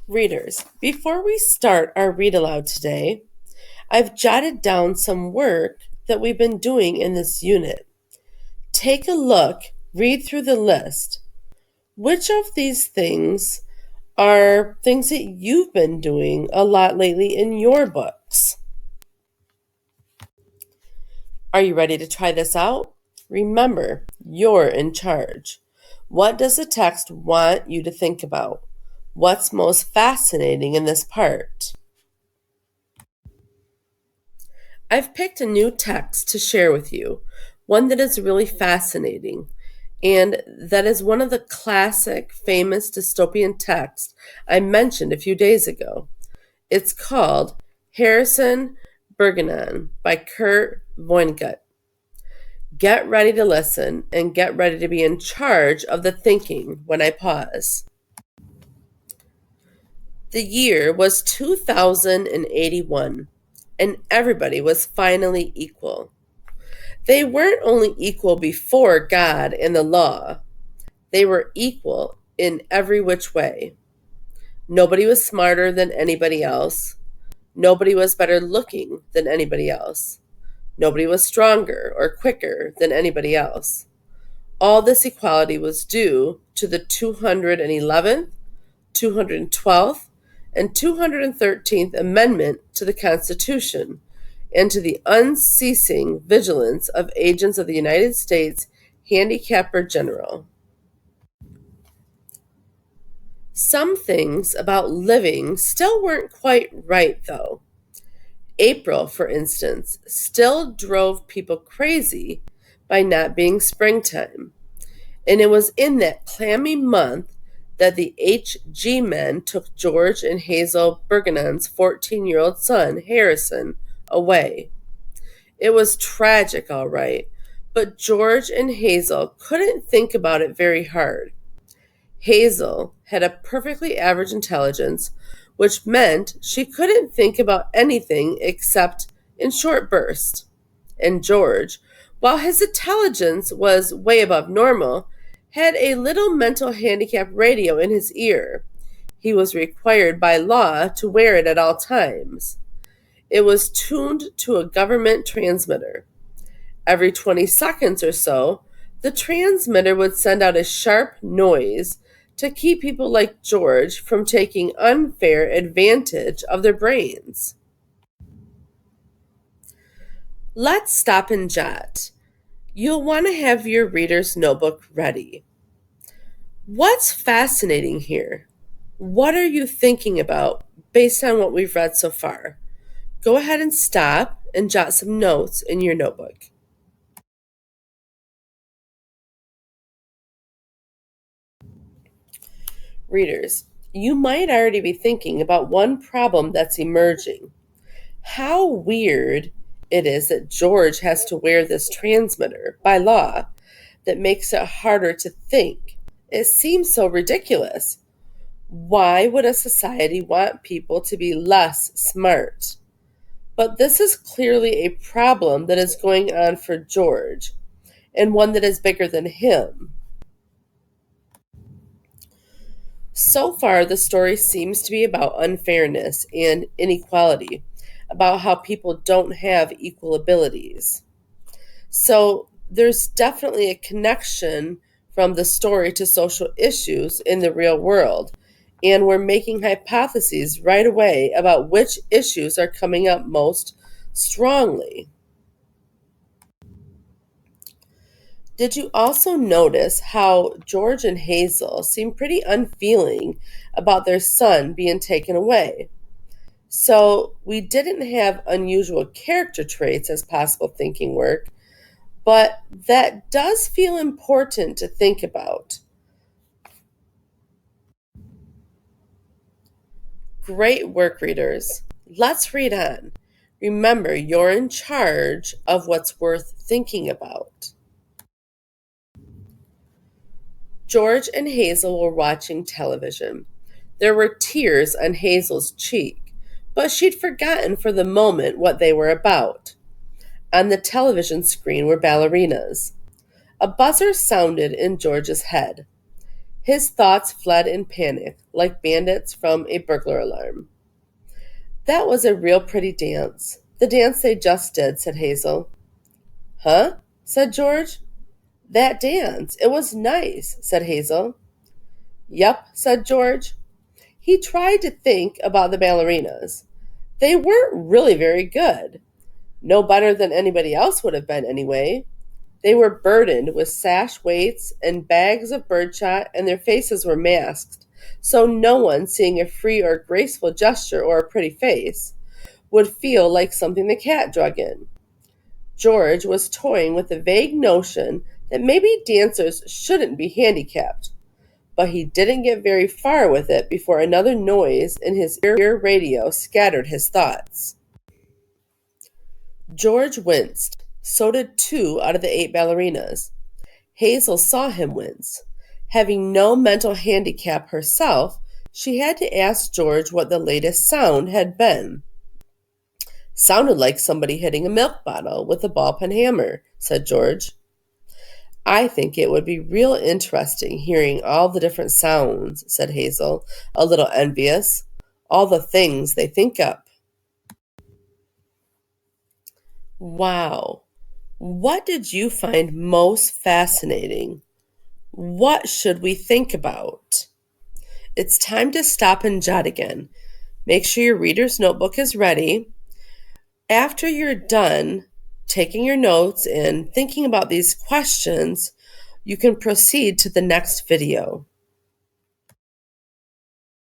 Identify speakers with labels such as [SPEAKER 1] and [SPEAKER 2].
[SPEAKER 1] Readers, before we start our read aloud today, I've jotted down some work that we've been doing in this unit. Take a look, read through the list. Which of these things are things that you've been doing a lot lately in your books? Are you ready to try this out? Remember, you're in charge. What does the text want you to think about? What's most fascinating in this part? I've picked a new text to share with you, one that is really fascinating, and that is one of the classic, famous dystopian texts I mentioned a few days ago. It's called Harrison Bergeron by Kurt Vonnegut. Get ready to listen and get ready to be in charge of the thinking when I pause. The year was 2081, and everybody was finally equal. They weren't only equal before God and the law, they were equal in every which way. Nobody was smarter than anybody else. Nobody was better looking than anybody else. Nobody was stronger or quicker than anybody else. All this equality was due to the 211th, 212th, and 213th Amendment to the Constitution, and to the unceasing vigilance of agents of the United States Handicapper General. Some things about living still weren't quite right, though. April, for instance, still drove people crazy by not being springtime. And it was in that clammy month that the H.G. men took George and Hazel Bergenon's 14-year-old son, Harrison, away. It was tragic, all right, but George and Hazel couldn't think about it very hard. Hazel had a perfectly average intelligence, which meant she couldn't think about anything except in short bursts. And George, while his intelligence was way above normal, had a little mental handicap radio in his ear. He was required by law to wear it at all times. It was tuned to a government transmitter. Every 20 seconds or so, the transmitter would send out a sharp noise to keep people like George from taking unfair advantage of their brains. Let's stop and jot. You'll want to have your reader's notebook ready. What's fascinating here? What are you thinking about based on what we've read so far? Go ahead and stop and jot some notes in your notebook. Readers, you might already be thinking about one problem that's emerging. How weird it is that George has to wear this transmitter by law that makes it harder to think. It seems so ridiculous. Why would a society want people to be less smart? But this is clearly a problem that is going on for George, and one that is bigger than him. So far, the story seems to be about unfairness and inequality, about how people don't have equal abilities. So there's definitely a connection from the story to social issues in the real world, and we're making hypotheses right away about which issues are coming up most strongly. Did you also notice how George and Hazel seem pretty unfeeling about their son being taken away? So we didn't have unusual character traits as possible thinking work, but that does feel important to think about. Great work, readers. Let's read on. Remember, you're in charge of what's worth thinking about. George and Hazel were watching television. There were tears on Hazel's cheek, but she'd forgotten for the moment what they were about. On the television screen were ballerinas. A buzzer sounded in George's head. His thoughts fled in panic, like bandits from a burglar alarm. That was a real pretty dance. The dance they just did, said Hazel. Huh? Said George. That dance. It was nice, said Hazel. Yep, said George. He tried to think about the ballerinas. They weren't really very good. No better than anybody else would have been, anyway. They were burdened with sash weights and bags of birdshot, and their faces were masked, so no one seeing a free or graceful gesture or a pretty face would feel like something the cat drug in. George was toying with the vague notion that maybe dancers shouldn't be handicapped, but he didn't get very far with it before another noise in his ear radio scattered his thoughts. George winced. So did 2 out of the 8 ballerinas. Hazel saw him wince. Having no mental handicap herself, she had to ask George what the latest sound had been. Sounded like somebody hitting a milk bottle with a ball pen hammer, said George. I think it would be real interesting hearing all the different sounds, said Hazel, a little envious. All the things they think up. Wow. What did you find most fascinating? What should we think about? It's time to stop and jot again. Make sure your reader's notebook is ready. After you're done taking your notes and thinking about these questions, you can proceed to the next video.